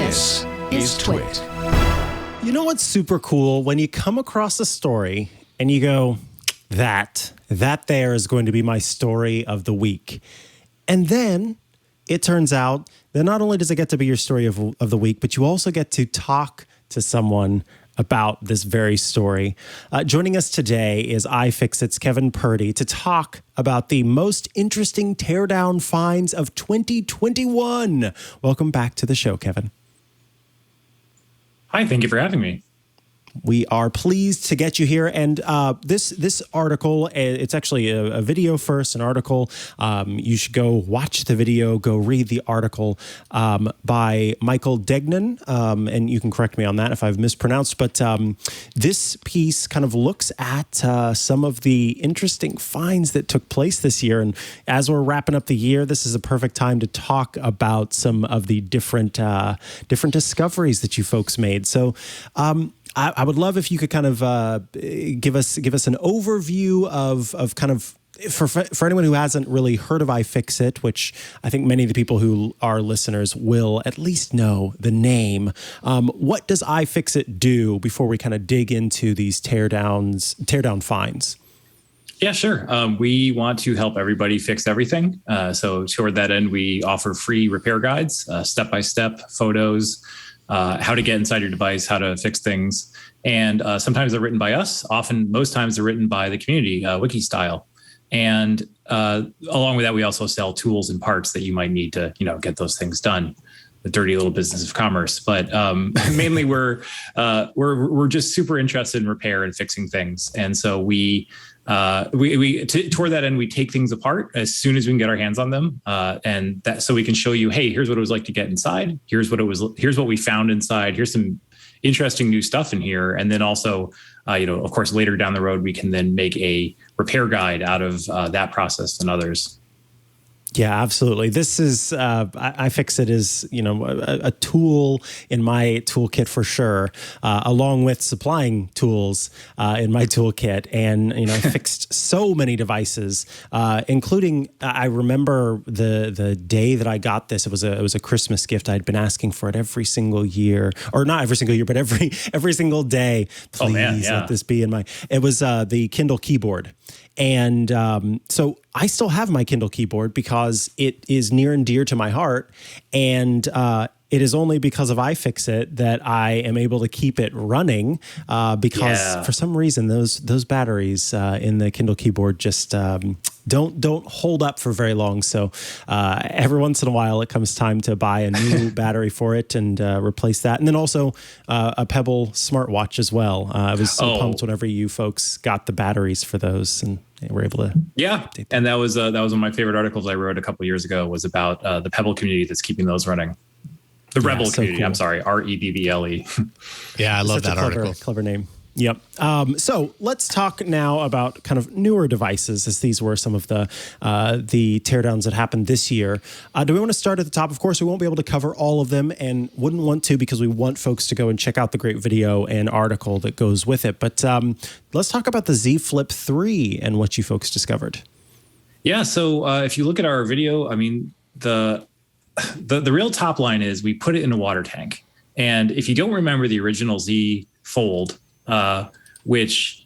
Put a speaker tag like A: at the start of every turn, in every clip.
A: This is TWiT.
B: You know what's super cool? When you come across a story and you go, that there is going to be my story of the week. And then it turns out that not only does it get to be your story of the week, but you also get to talk to someone about this very story. Joining us today is iFixit's Kevin Purdy to talk about the most interesting teardown finds of 2021. Welcome back to the show, Kevin.
C: Hi, thank you for having me.
B: We are pleased to get you here. And this article, it's actually a video first, an article. You should go watch the video, go read the article by Michael Degnan. And you can correct me on that if I've mispronounced. But this piece kind of looks at some of the interesting finds that took place this year. And as we're wrapping up the year, this is a perfect time to talk about some of the different discoveries that you folks made. So I would love if you could kind of give us an overview of kind of for anyone who hasn't really heard of iFixit, which I think many of the people who are listeners will at least know the name. What does iFixit do before we kind of dig into these teardown finds?
C: Yeah, sure. We want to help everybody fix everything. So toward that end, we offer free repair guides, step-by-step photos, how to get inside your device, how to fix things. And sometimes they're written by us. Most times they're written by the community, wiki style. And along with that, we also sell tools and parts that you might need to, get those things done. The dirty little business of commerce. But mainly we're just super interested in repair and fixing things. And so we toward that end, we take things apart as soon as we can get our hands on them, and that so we can show you, hey, here's what it was like to get inside. Here's what we found inside. Here's some interesting new stuff in here, and then also, of course, later down the road, we can then make a repair guide out of that process and others.
B: Yeah, absolutely. This is iFixit is a tool in my toolkit for sure, along with supplying tools in my toolkit, and I fixed so many devices, including I remember the day that I got this. It was a Christmas gift. I'd been asking for it every single year, or not every single year, but every single day. Please let this be in my. It was the Kindle keyboard. And so I still have my Kindle keyboard because it is near and dear to my heart. And it is only because of iFixit that I am able to keep it running because for some reason those batteries in the Kindle keyboard just don't hold up for very long. So every once in a while it comes time to buy a new battery for it and replace that. And then also a Pebble smartwatch as well. I was so pumped whenever you folks got the batteries for those and we're able to.
C: Yeah. And that was one of my favorite articles I wrote a couple of years ago was about the Pebble community that's keeping those running. The Rebel community. Cool. I'm sorry. REBBLE.
A: Yeah. I love that article.
B: Clever name. Yep. So let's talk now about kind of newer devices, as these were some of the teardowns that happened this year. Do we want to start at the top? Of course, we won't be able to cover all of them and wouldn't want to because we want folks to go and check out the great video and article that goes with it. But let's talk about the Z Flip 3 and what you folks discovered.
C: Yeah. So if you look at our video, I mean, the real top line is we put it in a water tank. And if you don't remember the original Z Fold, which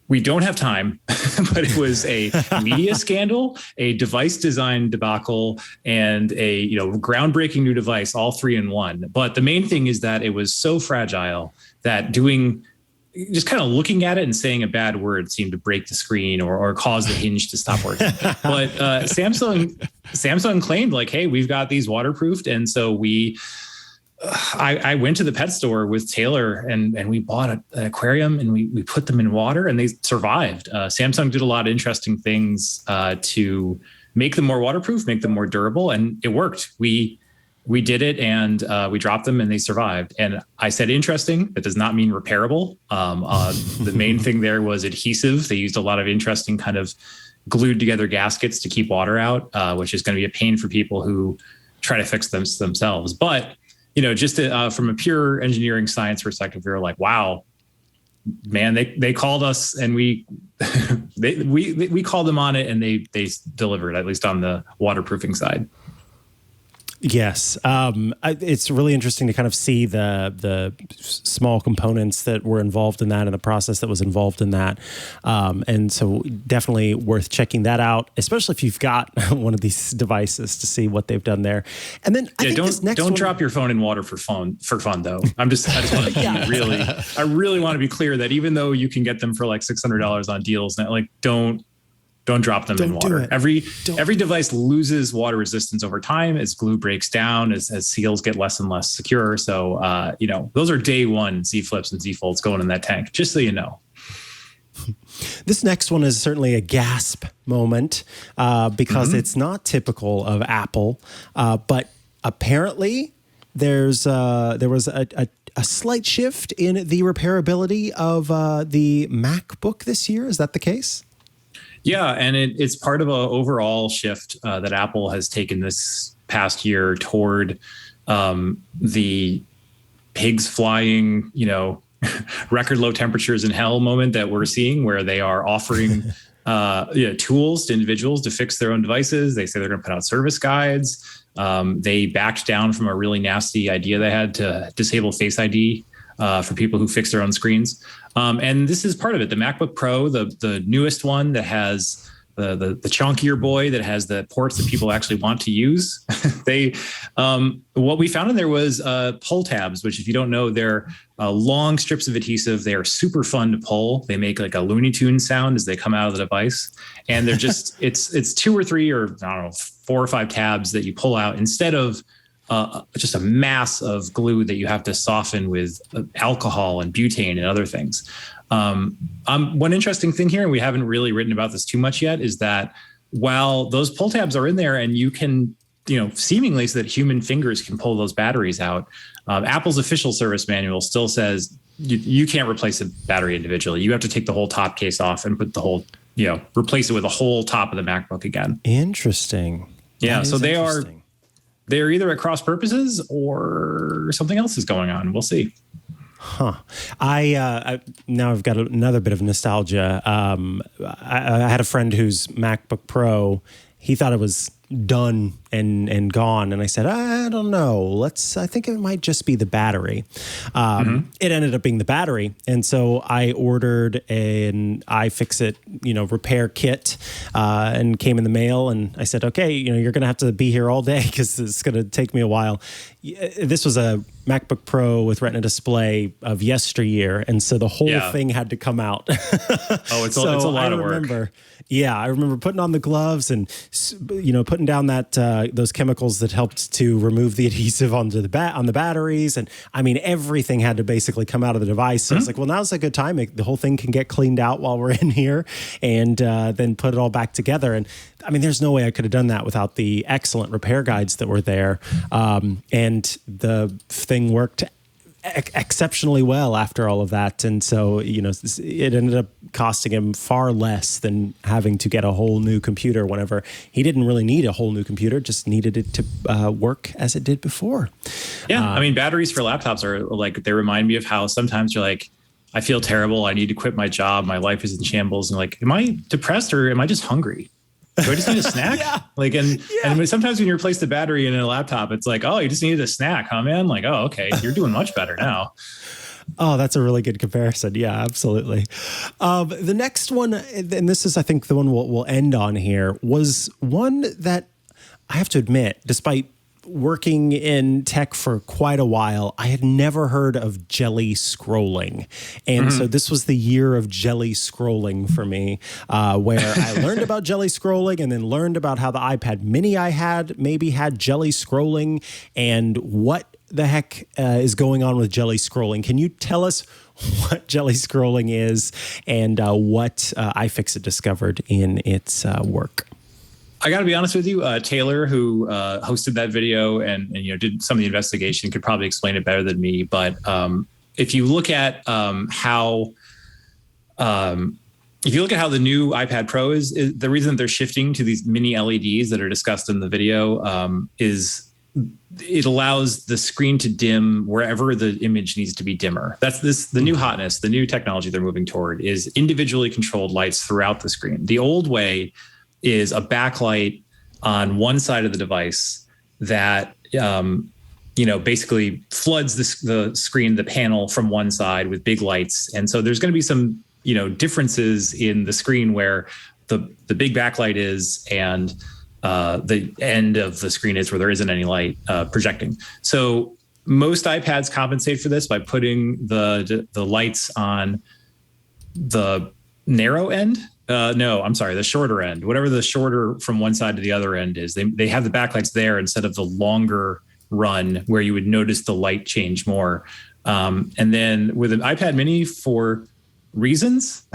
C: we don't have time, but it was a media scandal, a device design debacle, and a groundbreaking new device, all three in one. But the main thing is that it was so fragile that just kind of looking at it and saying a bad word seemed to break the screen or cause the hinge to stop working. But Samsung claimed like, hey, we've got these waterproofed, and so I went to the pet store with Taylor and we bought an aquarium and we put them in water and they survived. Samsung did a lot of interesting things to make them more waterproof, make them more durable, and it worked. We did it and we dropped them and they survived. And I said interesting, that does not mean repairable. The main thing there was adhesive. They used a lot of interesting kind of glued together gaskets to keep water out, which is going to be a pain for people who try to fix them themselves. But just from a pure engineering science perspective, we were like, wow, man, they called us and we called them on it and they delivered, at least on the waterproofing side.
B: Yes. It's really interesting to kind of see the small components that were involved in that and the process that was involved in that. And so definitely worth checking that out, especially if you've got one of these devices to see what they've done there. And then
C: don't drop your phone in water for fun though. I just want to I really want to be clear that even though you can get them for like $600 on deals, like don't drop them in water. Every device loses water resistance over time as glue breaks down, as seals get less and less secure. So, those are day one Z Flips and Z Folds going in that tank, just so you know.
B: This next one is certainly a gasp moment because it's not typical of Apple, but apparently there was a slight shift in the repairability of the MacBook this year. Is that the case?
C: Yeah, and it's part of an overall shift that Apple has taken this past year toward the pigs flying, record low temperatures in hell moment that we're seeing, where they are offering tools to individuals to fix their own devices. They say they're going to put out service guides. They backed down from a really nasty idea they had to disable Face ID for people who fix their own screens. And this is part of it. The MacBook Pro, the newest one that has the chunkier boy that has the ports that people actually want to use. What we found in there was pull tabs, which if you don't know, they're long strips of adhesive. They are super fun to pull. They make like a Looney Tunes sound as they come out of the device. And they're just, it's 2 or 3 or 4 or 5 tabs that you pull out instead of just a mass of glue that you have to soften with alcohol and butane and other things. One interesting thing here, and we haven't really written about this too much yet, is that while those pull tabs are in there and you can, seemingly so that human fingers can pull those batteries out, Apple's official service manual still says you can't replace a battery individually. You have to take the whole top case off and put the whole, replace it with the whole top of the MacBook again.
B: Now
C: they're either at cross purposes or something else is going on. We'll see.
B: Huh. Now I've got another bit of nostalgia. I had a friend whose MacBook Pro, he thought it was done and gone. And I said, I don't know. I think it might just be the battery. It ended up being the battery. And so I ordered an iFixit, repair kit and came in the mail. And I said, okay, you're going to have to be here all day because it's going to take me a while. This was a MacBook Pro with Retina display of yesteryear. And so the whole thing had to come out.
C: It's a lot of work.
B: I remember putting on the gloves and, putting down that those chemicals that helped to remove the adhesive on the batteries. And I mean, everything had to basically come out of the device. So I was like, well, now's a good time. The whole thing can get cleaned out while we're in here and then put it all back together. And I mean, there's no way I could have done that without the excellent repair guides that were there. And the thing worked exceptionally well after all of that. And so, it ended up costing him far less than having to get a whole new computer whenever he didn't really need a whole new computer, just needed it to work as it did before.
C: Yeah. I mean, batteries for laptops are like, they remind me of how sometimes you're like, I feel terrible. I need to quit my job. My life is in shambles. And like, am I depressed or am I just hungry? Do I just need a snack? And sometimes when you replace the battery in a laptop, it's like, oh, you just needed a snack, huh, man? Like, oh, okay, you're doing much better now.
B: Oh, that's a really good comparison. Yeah, absolutely. The next one, and this is, I think, the one we'll end on here, was one that I have to admit, despite working in tech for quite a while, I had never heard of jelly scrolling. And so this was the year of jelly scrolling for me, where I learned about jelly scrolling and then learned about how the iPad mini I had maybe had jelly scrolling and what the heck is going on with jelly scrolling. Can you tell us what jelly scrolling is and what iFixit discovered in its work?
C: I got to be honest with you, Taylor, who hosted that video and did some of the investigation, could probably explain it better than me. But if you look at how the new iPad Pro is the reason they're shifting to these mini LEDs that are discussed in the video is it allows the screen to dim wherever the image needs to be dimmer. That's the new hotness, the new technology they're moving toward is individually controlled lights throughout the screen. The old way is a backlight on one side of the device that basically floods the screen, the panel from one side with big lights. And so there's going to be some, differences in the screen where the big backlight is and the end of the screen is where there isn't any light projecting. So most iPads compensate for this by putting the lights on the narrow end. The shorter end, whatever the shorter from one side to the other end is. They have the backlights there instead of the longer run where you would notice the light change more. And then with an iPad mini, for reasons,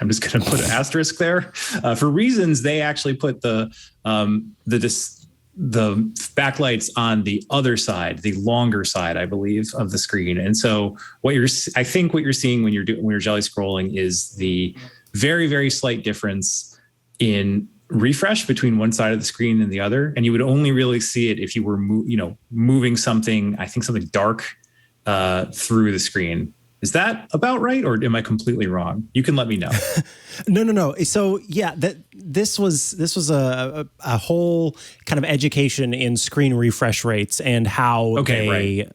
C: I'm just going to put an asterisk there. For reasons, they actually put the backlights on the other side, the longer side, I believe, of the screen. And so what you're seeing when you're jelly scrolling is the very, very slight difference in refresh between one side of the screen and the other. And you would only really see it if you were, moving something dark through the screen. Is that about right? Or am I completely wrong? You can let me know.
B: No. So yeah, this was a whole kind of education in screen refresh rates and how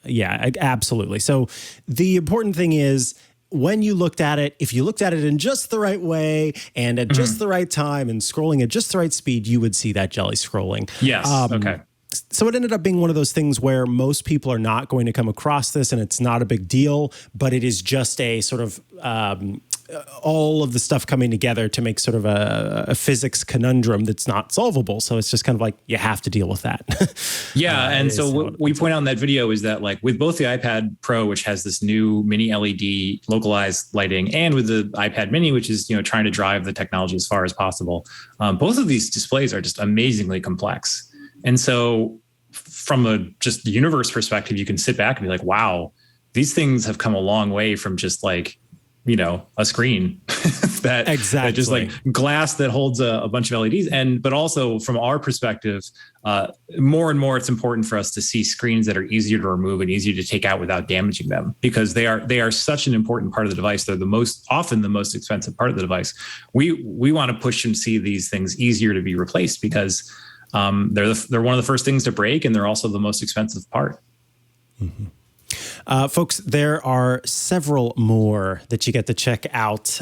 B: yeah, absolutely. So the important thing is, when you looked at it, if you looked at it in just the right way and at just the right time and scrolling at just the right speed, you would see that jelly scrolling.
C: Yes. Okay.
B: So it ended up being one of those things where most people are not going to come across this and it's not a big deal, but it is just a sort of all of the stuff coming together to make sort of a physics conundrum that's not solvable. So it's just kind of like, you have to deal with that.
C: Yeah. And so what we point out in that video is that, like, with both the iPad Pro, which has this new mini LED localized lighting, and with the iPad mini, which is, trying to drive the technology as far as possible, both of these displays are just amazingly complex. And so from a just universe perspective, you can sit back and be like, wow, these things have come a long way from just like, a screen that just like glass that holds a bunch of LEDs. But also from our perspective, more and more, it's important for us to see screens that are easier to remove and easier to take out without damaging them, because they are such an important part of the device. They're often the most expensive part of the device. We want to push and see these things easier to be replaced because they're one of the first things to break, and they're also the most expensive part.
B: Mm-hmm. Folks, there are several more that you get to check out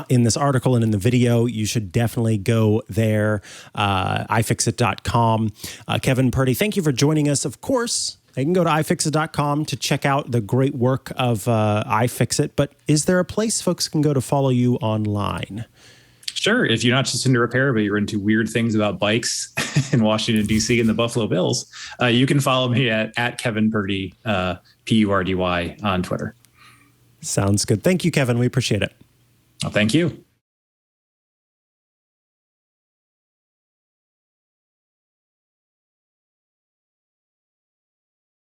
B: in this article and in the video. You should definitely go there, iFixit.com. Kevin Purdy, thank you for joining us. Of course, you can go to iFixit.com to check out the great work of iFixit. But is there a place folks can go to follow you online?
C: Sure. If you're not just into repair, but you're into weird things about bikes in Washington, D.C. and the Buffalo Bills, you can follow me at Kevin Purdy, Purdy on Twitter.
B: Sounds good. Thank you, Kevin. We appreciate it.
C: Well, thank you.